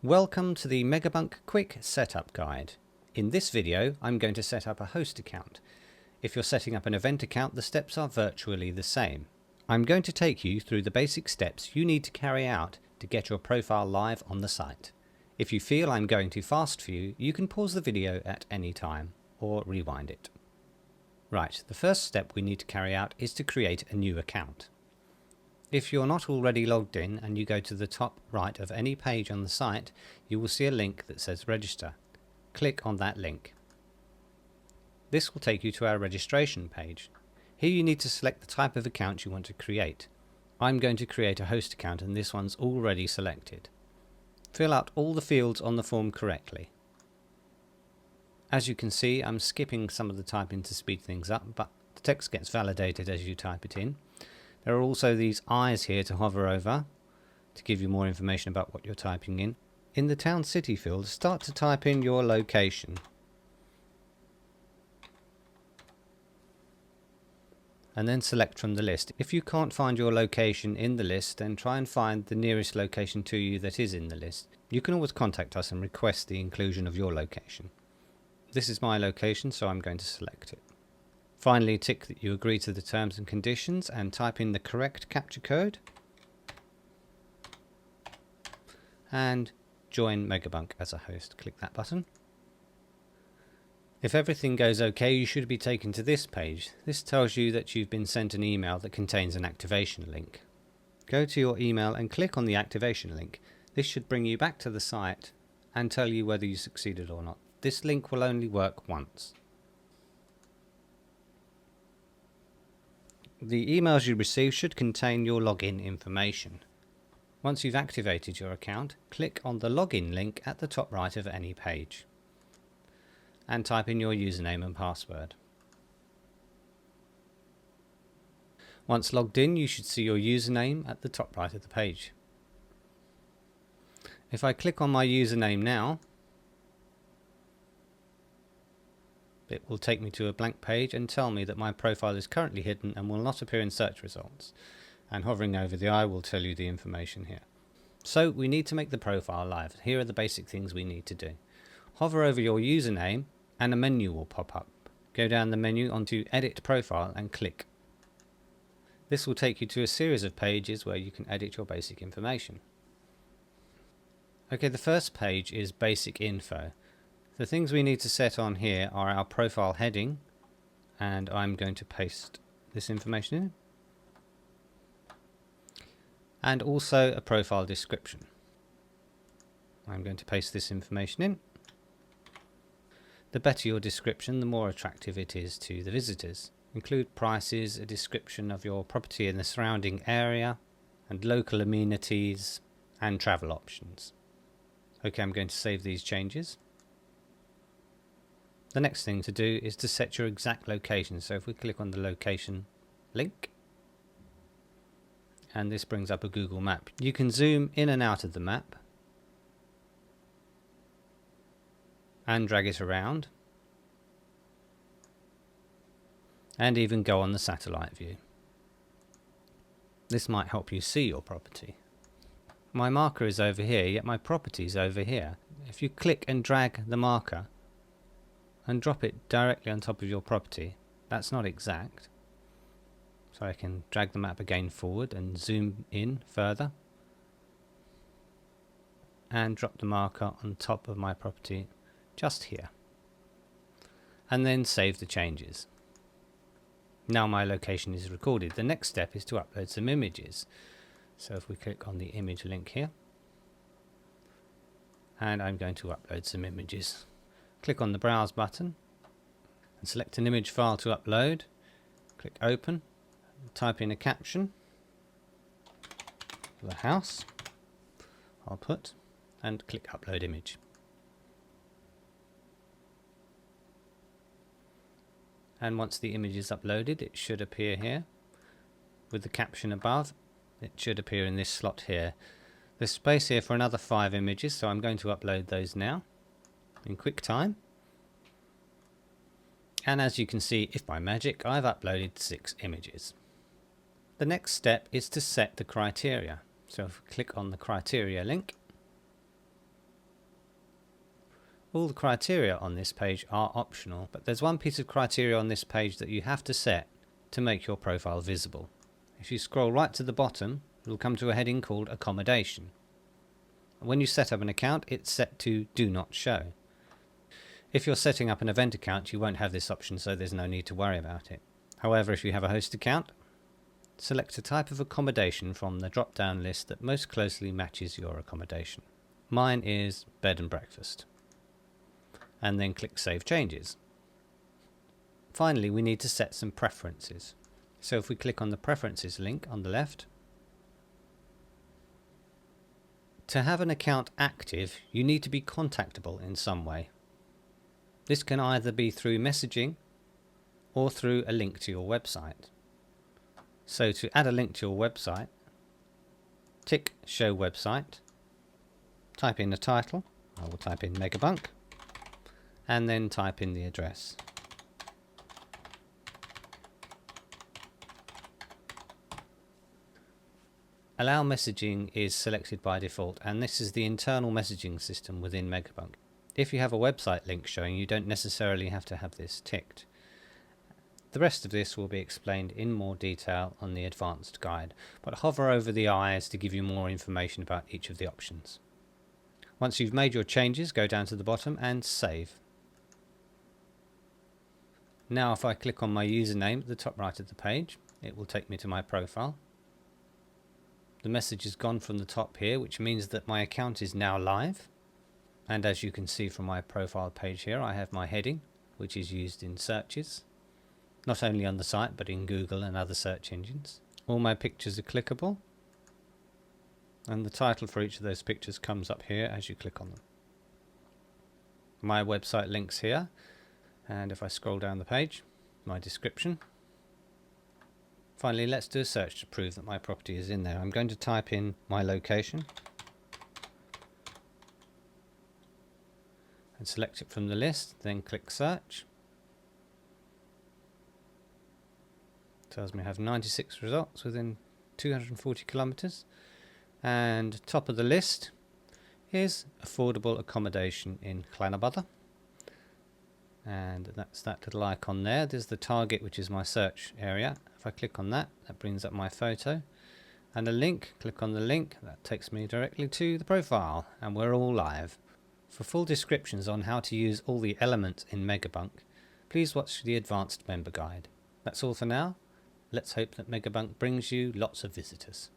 Welcome to the Megabunk Quick Setup Guide. In this video, I'm going to set up a host account. If you're setting up an event account, the steps are virtually the same. I'm going to take you through the basic steps you need to carry out to get your profile live on the site. If you feel I'm going too fast for you, you can pause the video at any time or rewind it. Right, the first step we need to carry out is to create a new account. If you're not already logged in and you go to the top right of any page on the site, you will see a link that says register. Click on that link. This will take you to our registration page. Here you need to select the type of account you want to create. I'm going to create a host account and this one's already selected. Fill out all the fields on the form correctly. As you can see, I'm skipping some of the typing to speed things up, but the text gets validated as you type it in. There are also these eyes here to hover over to give you more information about what you're typing in. In the town city field, start to type in your location. And then select from the list. If you can't find your location in the list, then try and find the nearest location to you that is in the list. You can always contact us and request the inclusion of your location. This is my location, so I'm going to select it. Finally, tick that you agree to the terms and conditions and type in the correct captcha code and join Megabunk as a host. Click that button. If everything goes okay, you should be taken to this page. This tells you that you've been sent an email that contains an activation link. Go to your email and click on the activation link. This should bring you back to the site and tell you whether you succeeded or not. This link will only work once. The emails you receive should contain your login information. Once you've activated your account, click on the login link at the top right of any page and type in your username and password. Once logged in, you should see your username at the top right of the page. If I click on my username now, it will take me to a blank page and tell me that my profile is currently hidden and will not appear in search results. And hovering over the eye will tell you the information here. So we need to make the profile live. Here are the basic things we need to do. Hover over your username and a menu will pop up. Go down the menu onto Edit Profile and click. This will take you to a series of pages where you can edit your basic information. Okay, the first page is Basic Info. The things we need to set on here are our profile heading, and I'm going to paste this information in, and also a profile description. I'm going to paste this information in. The better your description, the more attractive it is to the visitors. Include prices, a description of your property in the surrounding area, and local amenities and travel options. Okay, I'm going to save these changes. The next thing to do is to set your exact location. So if we click on the location link, and this brings up a Google map. You can zoom in and out of the map and drag it around, and even go on the satellite view. This might help you see your property. My marker is over here, yet my property is over here. If you click and drag the marker and drop it directly on top of your property, that's not exact. So I can drag the map again forward and zoom in further and drop the marker on top of my property just here, and then save the changes. Now my location is recorded. The next step is to upload some images. So if we click on the image link here, and I'm going to upload some images. Click on the Browse button and select an image file to upload. Click Open, type in a caption for the house, I'll put, and click Upload Image. And once the image is uploaded, it should appear here with the caption above. It should appear in this slot here. There's space here for another 5 images, so I'm going to upload those now in quick time. And as you can see, if by magic, I've uploaded 6 images. The next step is to set the criteria. So if we click on the criteria link, All the criteria on this page are optional, but there's one piece of criteria on this page that you have to set to make your profile visible. If you scroll right to the bottom, you'll come to a heading called Accommodation. When you set up an account, it's set to Do Not Show. If you're setting up an event account, you won't have this option, so there's no need to worry about it. However, if you have a host account, select a type of accommodation from the drop-down list that most closely matches your accommodation. Mine is bed and breakfast. And then click Save Changes. Finally, we need to set some preferences. So if we click on the Preferences link on the left, to have an account active, you need to be contactable in some way. This can either be through messaging or through a link to your website. So to add a link to your website, tick Show Website, type in the title, I will type in Megabunk, and then type in the address. Allow messaging is selected by default, and this is the internal messaging system within Megabunk. If you have a website link showing, you don't necessarily have to have this ticked. The rest of this will be explained in more detail on the advanced guide, but hover over the eyes to give you more information about each of the options. Once you've made your changes, go down to the bottom and save. Now if I click on my username at the top right of the page, it will take me to my profile. The message has gone from the top here, which means that my account is now live. And as you can see from my profile page here, I have my heading, which is used in searches, not only on the site but in Google and other search engines. All my pictures are clickable, and the title for each of those pictures comes up here as you click on them. My website links here, and if I scroll down the page, my description. Finally, let's do a search to prove that my property is in there. I'm going to type in my location and select it from the list, then click search. Tells me I have 96 results within 240 kilometers, and top of the list is affordable accommodation in Llanabother, and that's that little icon there. There's the target, which is my search area. If I click on that, that brings up my photo and a link. Click on the link, that takes me directly to the profile, and we're all live. For full descriptions on how to use all the elements in Megabunk, please watch the advanced member guide. That's all for now. Let's hope that Megabunk brings you lots of visitors.